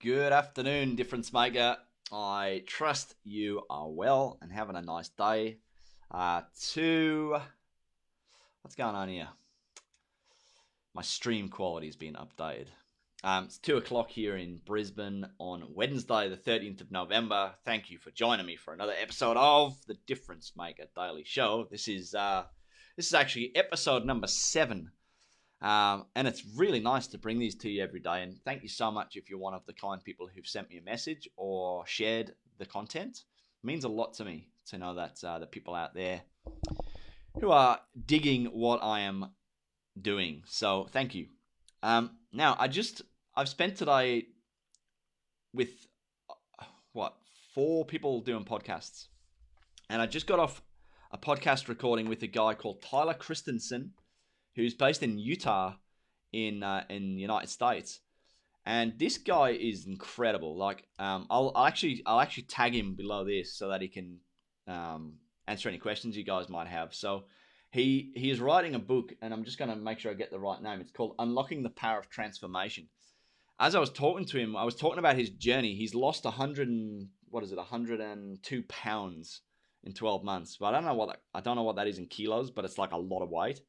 Good afternoon, difference maker. I trust you are well and having a nice day. What's going on here? My stream quality has been updated. It's 2 o'clock here in Brisbane on Wednesday, the 13th of November. Thank you for joining me for another episode of the Difference Maker Daily Show. This is actually episode number 7. And it's really nice to bring these to you every day. And thank you so much if you're one of the kind people who've sent me a message or shared the content. It means a lot to me to know that the people out there who are digging what I am doing. So thank you. Now, I've spent today with, 4 people doing podcasts. And I just got off a podcast recording with a guy called Tyler Christensen, who's based in Utah in the United States. And this guy is incredible. Like, I'll actually tag him below this so that he can answer any questions you guys might have. So he is writing a book, and I'm just going to make sure I get the right name. It's called Unlocking the Power of Transformation. As I was talking to him, I was talking about his journey. He's lost 102 pounds in 12 months. But I don't know what that is in kilos, but it's like a lot of weight.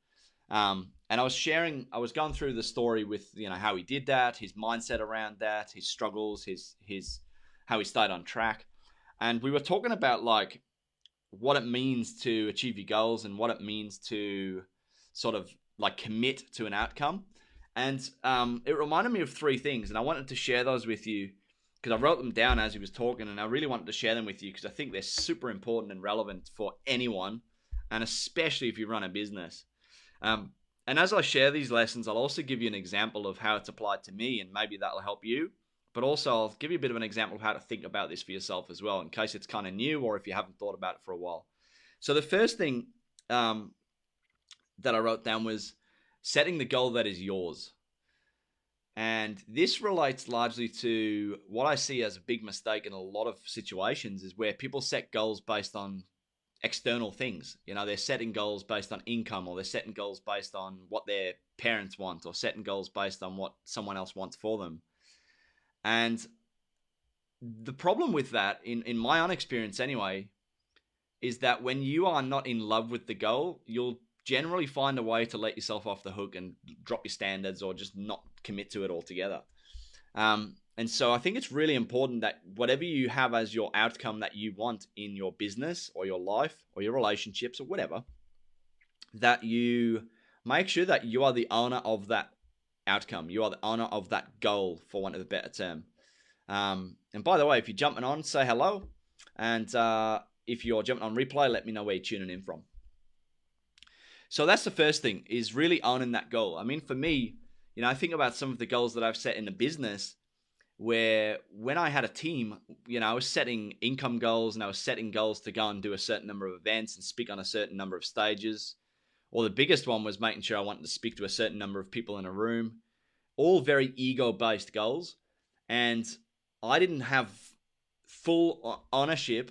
And I was going through the story with, how he did that, his mindset around that, his struggles, his how he stayed on track. And we were talking about like what it means to achieve your goals and what it means to sort of like commit to an outcome. And it reminded me of 3 things, and I wanted to share those with you because I wrote them down as he was talking, and I really wanted to share them with you because I think they're super important and relevant for anyone, and especially if you run a business. And as I share these lessons, I'll also give you an example of how it's applied to me, and maybe that'll help you. But also, I'll give you a bit of an example of how to think about this for yourself as well, in case it's kind of new or if you haven't thought about it for a while. So the first thing that I wrote down was setting the goal that is yours. And this relates largely to what I see as a big mistake in a lot of situations, is where people set goals based on external things. They're setting goals based on income, or they're setting goals based on what their parents want, or setting goals based on what someone else wants for them. And the problem with that, in my own experience anyway, is that when you are not in love with the goal, you'll generally find a way to let yourself off the hook and drop your standards or just not commit to it altogether. And so I think it's really important that whatever you have as your outcome that you want in your business or your life or your relationships or whatever, that you make sure that you are the owner of that outcome. You are the owner of that goal, for want of a better term. And by the way, if you're jumping on, say hello. And if you're jumping on replay, let me know where you're tuning in from. So that's the first thing, is really owning that goal. I mean, for me, I think about some of the goals that I've set in the business, where when I had a team, I was setting income goals, and I was setting goals to go and do a certain number of events and speak on a certain number of stages. Or the biggest one was making sure I wanted to speak to a certain number of people in a room. All very ego-based goals. And I didn't have full ownership.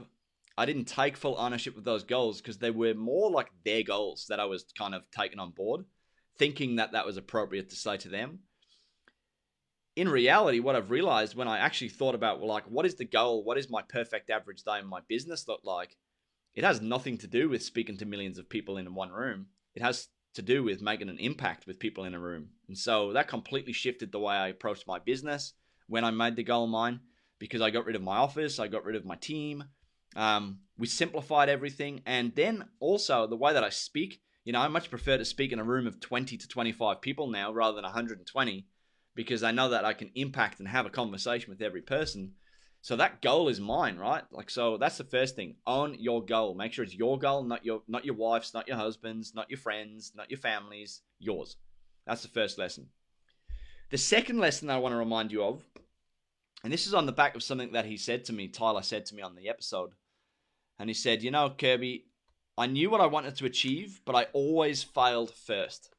I didn't take full ownership of those goals because they were more like their goals that I was kind of taking on board, thinking that that was appropriate to say to them. In reality, what I've realized when I actually thought about, what is the goal? What is my perfect average day in my business look like? It has nothing to do with speaking to millions of people in one room. It has to do with making an impact with people in a room. And so that completely shifted the way I approached my business when I made the goal mine, because I got rid of my office. I got rid of my team. We simplified everything. And then also the way that I speak, I much prefer to speak in a room of 20 to 25 people now rather than 120. Because I know that I can impact and have a conversation with every person. So that goal is mine, right? So that's the first thing. Own your goal. Make sure it's your goal, not your wife's, not your husband's, not your friends, not your family's, yours. That's the first lesson. The second lesson I want to remind you of, and this is on the back of something that Tyler said to me on the episode. And he said, Kirby, I knew what I wanted to achieve, but I always failed first.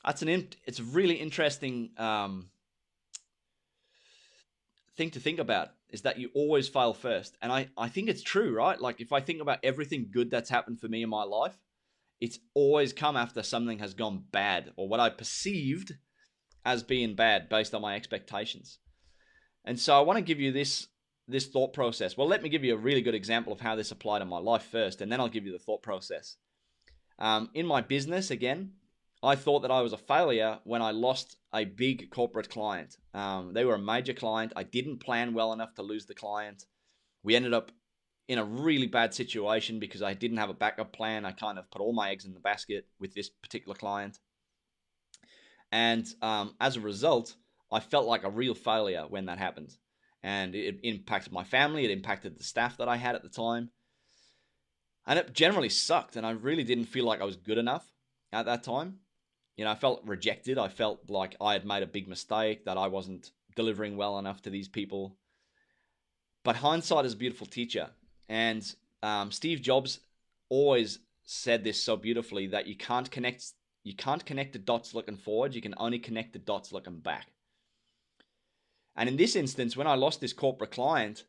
It's a really interesting thing to think about, is that you always fail first. And I think it's true, right? Like, if I think about everything good that's happened for me in my life, it's always come after something has gone bad, or what I perceived as being bad based on my expectations. And so I want to give you this thought process. Well, let me give you a really good example of how this applied in my life first, and then I'll give you the thought process. In my business, again, I thought that I was a failure when I lost a big corporate client. They were a major client. I didn't plan well enough to lose the client. We ended up in a really bad situation because I didn't have a backup plan. I kind of put all my eggs in the basket with this particular client. And as a result, I felt like a real failure when that happened. And it impacted my family. It impacted the staff that I had at the time. And it generally sucked. And I really didn't feel like I was good enough at that time. You know, I felt rejected. I felt like I had made a big mistake, that I wasn't delivering well enough to these people. But hindsight is a beautiful teacher. And Steve Jobs always said this so beautifully, that you can't connect the dots looking forward. You can only connect the dots looking back. And in this instance, when I lost this corporate client,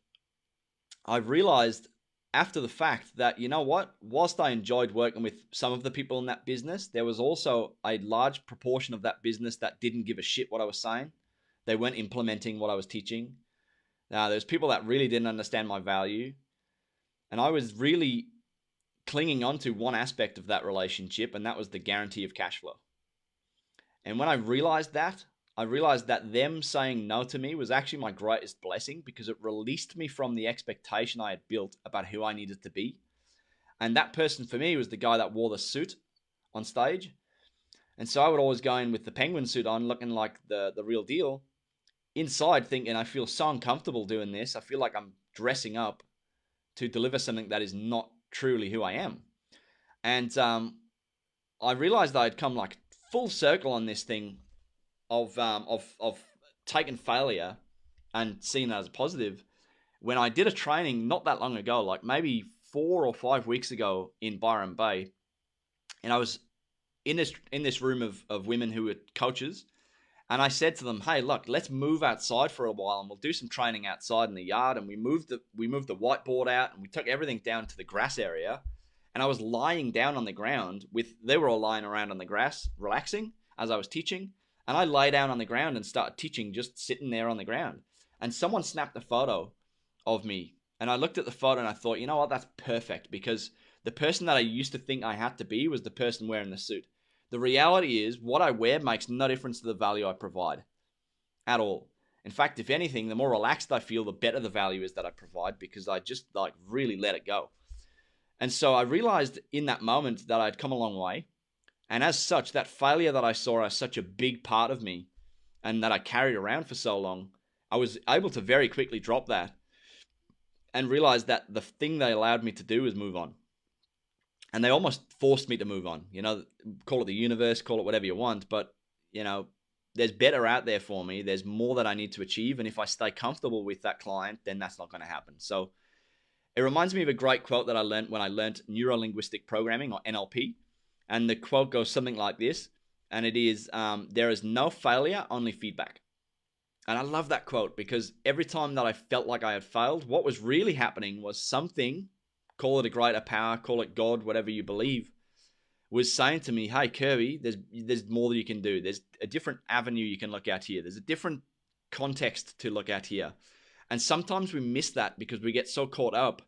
I realized after the fact that, you know what, whilst I enjoyed working with some of the people in that business, there was also a large proportion of that business that didn't give a shit what I was saying. They weren't implementing what I was teaching. There's people that really didn't understand my value. And I was really clinging on to one aspect of that relationship, and that was the guarantee of cash flow. And when I realized that them saying no to me was actually my greatest blessing, because it released me from the expectation I had built about who I needed to be. And that person for me was the guy that wore the suit on stage. And so I would always go in with the penguin suit on, looking like the real deal. Inside thinking, I feel so uncomfortable doing this. I feel like I'm dressing up to deliver something that is not truly who I am. And I realized that I'd come like full circle on this thing of taking failure and seeing it as a positive, when I did a training not that long ago, like maybe 4 or 5 weeks ago in Byron Bay, and I was in this room of women who were coaches, and I said to them, "Hey, look, let's move outside for a while, and we'll do some training outside in the yard." And we moved the whiteboard out, and we took everything down to the grass area. And I was lying down on the ground they were all lying around on the grass, relaxing as I was teaching. And I lay down on the ground and started teaching, just sitting there on the ground. And someone snapped a photo of me. And I looked at the photo and I thought, you know what, that's perfect, because the person that I used to think I had to be was the person wearing the suit. The reality is, what I wear makes no difference to the value I provide at all. In fact, if anything, the more relaxed I feel, the better the value is that I provide, because I just like really let it go. And so I realized in that moment that I'd come a long way. And as such, that failure that I saw as such a big part of me and that I carried around for so long, I was able to very quickly drop that and realize that the thing they allowed me to do was move on. And they almost forced me to move on. You know, call it the universe, call it whatever you want, but, you know, there's better out there for me. There's more that I need to achieve. And if I stay comfortable with that client, then that's not going to happen. So it reminds me of a great quote that I learned when I learned neuro-linguistic programming, or NLP. And the quote goes something like this, and it is, there is no failure, only feedback. And I love that quote, because every time that I felt like I had failed, what was really happening was something, call it a greater power, call it God, whatever you believe, was saying to me, hey, Kirby, there's more that you can do. There's a different avenue you can look at here. There's a different context to look at here. And sometimes we miss that because we get so caught up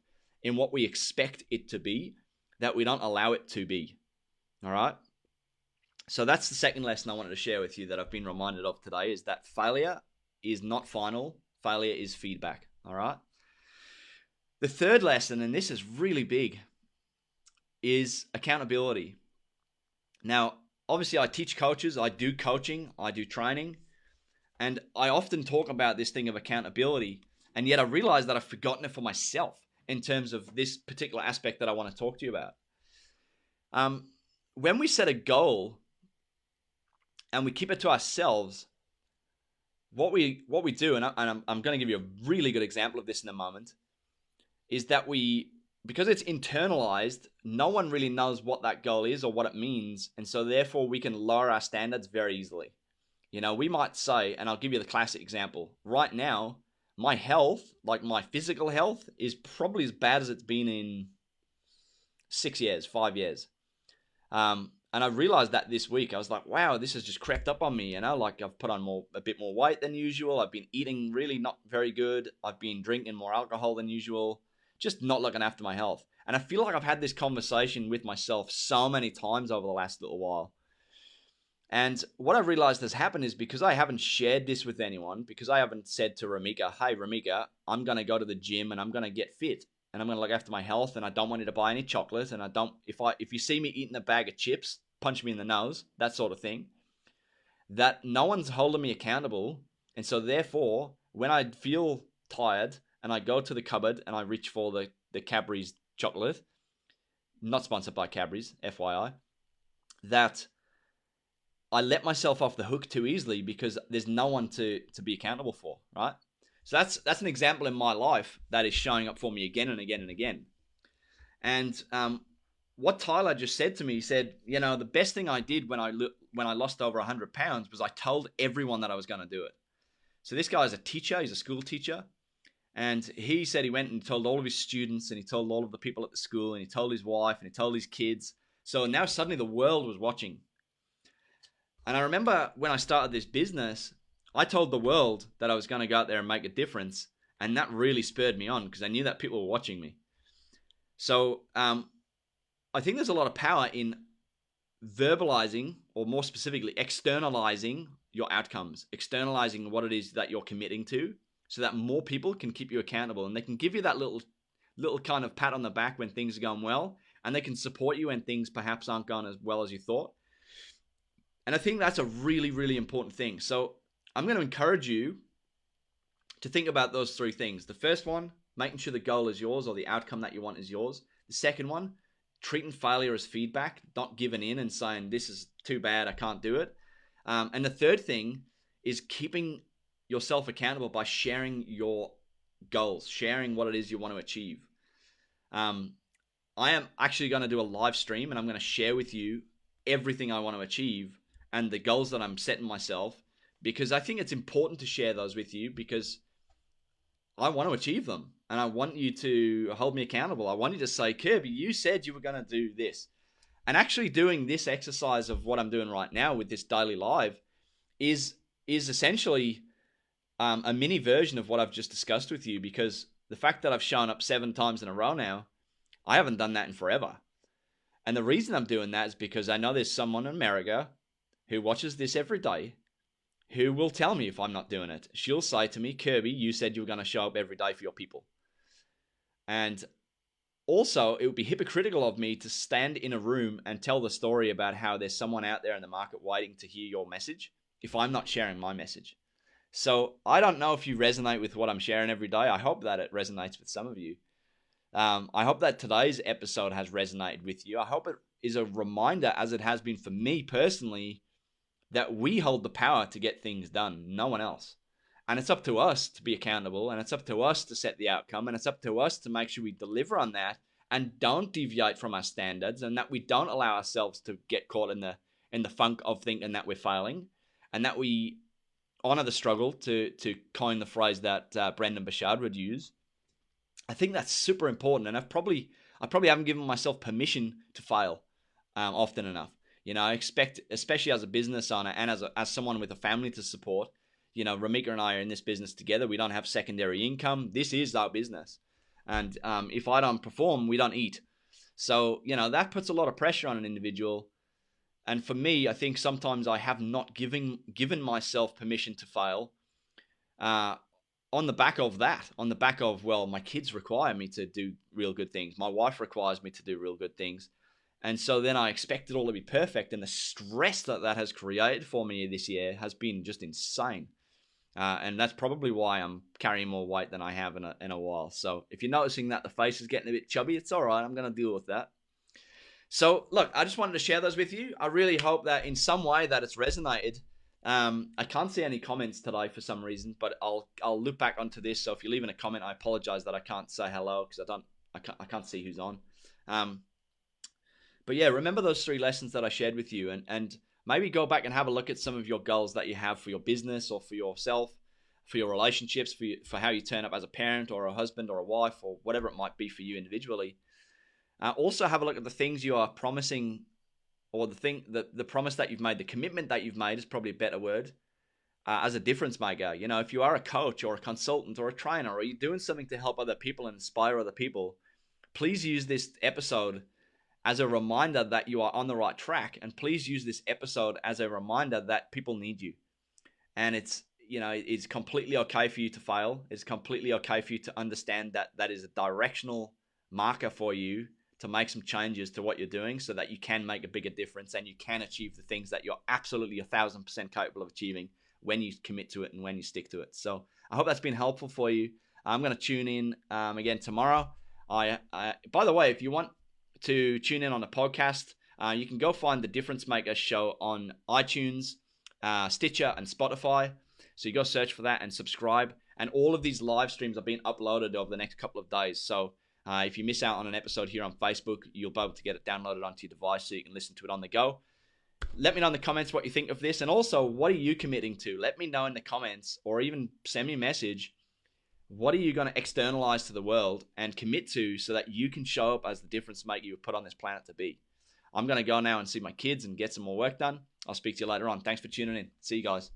in what we expect it to be that we don't allow it to be. All right. So that's the second lesson I wanted to share with you that I've been reminded of today, is that failure is not final. Failure is feedback. All right. The third lesson, and this is really big, is accountability. Now, obviously I teach coaches, I do coaching, I do training, and I often talk about this thing of accountability, and yet I realize that I've forgotten it for myself in terms of this particular aspect that I want to talk to you about. When we set a goal and we keep it to ourselves, what we do, and I'm going to give you a really good example of this in a moment, is that because it's internalized, no one really knows what that goal is or what it means, and so therefore we can lower our standards very easily. You know, we might say, and I'll give you the classic example, right now, my health, like my physical health, is probably as bad as it's been in 6 years, 5 years. I realized that this week. I was like, wow, this has just crept up on me, you know, like I've put on a bit more weight than usual. I've been eating really not very good. I've been drinking more alcohol than usual, just not looking after my health. And I feel like I've had this conversation with myself so many times over the last little while. And what I realized has happened is because I haven't shared this with anyone, because I haven't said to Ramika, hey, Ramika, I'm going to go to the gym and I'm going to get fit and I'm going to look after my health and I don't want you to buy any chocolate. And if you see me eating a bag of chips, punch me in the nose, that sort of thing, that no one's holding me accountable. And so therefore, when I feel tired and I go to the cupboard and I reach for the Cadbury's chocolate, not sponsored by Cadbury's, FYI, that I let myself off the hook too easily because there's no one to be accountable for, right? So that's an example in my life that is showing up for me again and again and again. And what Tyler just said to me, he said, you know, the best thing I did when I lost over 100 pounds was I told everyone that I was going to do it. So this guy is a teacher, he's a school teacher. And he said he went and told all of his students and he told all of the people at the school and he told his wife and he told his kids. So now suddenly the world was watching. And I remember when I started this business, I told the world that I was going to go out there and make a difference. And that really spurred me on because I knew that people were watching me. So I think there's a lot of power in verbalizing, or more specifically, externalizing your outcomes, externalizing what it is that you're committing to so that more people can keep you accountable and they can give you that little kind of pat on the back when things are going well, and they can support you when things perhaps aren't going as well as you thought. And I think that's a really, really important thing. So I'm going to encourage you to think about those three things. The first one, making sure the goal is yours or the outcome that you want is yours. The second one, treating failure as feedback, not giving in and saying, this is too bad, I can't do it. And the third thing is keeping yourself accountable by sharing your goals, sharing what it is you want to achieve. I am actually going to do a live stream and I'm going to share with you everything I want to achieve and the goals that I'm setting myself, because I think it's important to share those with you because I want to achieve them and I want you to hold me accountable. I want you to say, Kirby, you said you were going to do this. And actually doing this exercise of what I'm doing right now with this daily live is essentially a mini version of what I've just discussed with you, because the fact that I've shown up 7 times in a row now, I haven't done that in forever. And the reason I'm doing that is because I know there's someone in America who watches this every day who will tell me if I'm not doing it. She'll say to me, Kirby, you said you were going to show up every day for your people. And also, it would be hypocritical of me to stand in a room and tell the story about how there's someone out there in the market waiting to hear your message if I'm not sharing my message. So I don't know if you resonate with what I'm sharing every day. I hope that it resonates with some of you. I hope that today's episode has resonated with you. I hope it is a reminder, as it has been for me personally, that we hold the power to get things done, no one else. And it's up to us to be accountable, and it's up to us to set the outcome, and it's up to us to make sure we deliver on that and don't deviate from our standards, and that we don't allow ourselves to get caught in the funk of thinking that we're failing, and that we honor the struggle, to coin the phrase that Brendan Bouchard would use. I think that's super important, and I probably haven't given myself permission to fail often enough. You know, I expect, especially as a business owner and as someone with a family to support, you know, Ramika and I are in this business together. We don't have secondary income. This is our business. And if I don't perform, we don't eat. So, you know, that puts a lot of pressure on an individual. And for me, I think sometimes I have not given myself permission to fail on the back of that, well, my kids require me to do real good things. My wife requires me to do real good things. And so then I expect it all to be perfect. And the stress that has created for me this year has been just insane. And that's probably why I'm carrying more weight than I have in a while. So if you're noticing that the face is getting a bit chubby, it's all right. I'm going to deal with that. So look, I just wanted to share those with you. I really hope that in some way that it's resonated. I can't see any comments today for some reason, but I'll look back onto this. So if you're leaving a comment, I apologize that I can't say hello because I can't see who's on. But yeah, remember those 3 lessons that I shared with you, and maybe go back and have a look at some of your goals that you have for your business or for yourself, for your relationships, for how you turn up as a parent or a husband or a wife or whatever it might be for you individually. Also have a look at the things you are promising or the promise that you've made, the commitment that you've made is probably a better word, as a difference maker. You know, if you are a coach or a consultant or a trainer, or you're doing something to help other people and inspire other people, please use this episode as a reminder that you are on the right track. And please use this episode as a reminder that people need you. And it's completely okay for you to fail. It's completely okay for you to understand that that is a directional marker for you to make some changes to what you're doing so that you can make a bigger difference and you can achieve the things that you're absolutely 1,000% capable of achieving when you commit to it and when you stick to it. So I hope that's been helpful for you. I'm going to tune in again tomorrow. By the way, if you want to tune in on the podcast, you can go find the Difference Maker show on iTunes, Stitcher, and Spotify. So you go search for that and subscribe. And all of these live streams are being uploaded over the next couple of days. So if you miss out on an episode here on Facebook, you'll be able to get it downloaded onto your device so you can listen to it on the go. Let me know in the comments what you think of this. And also, what are you committing to? Let me know in the comments, or even send me a message. What are you going to externalize to the world and commit to so that you can show up as the difference maker you were put on this planet to be? I'm going to go now and see my kids and get some more work done. I'll speak to you later on. Thanks for tuning in. See you guys.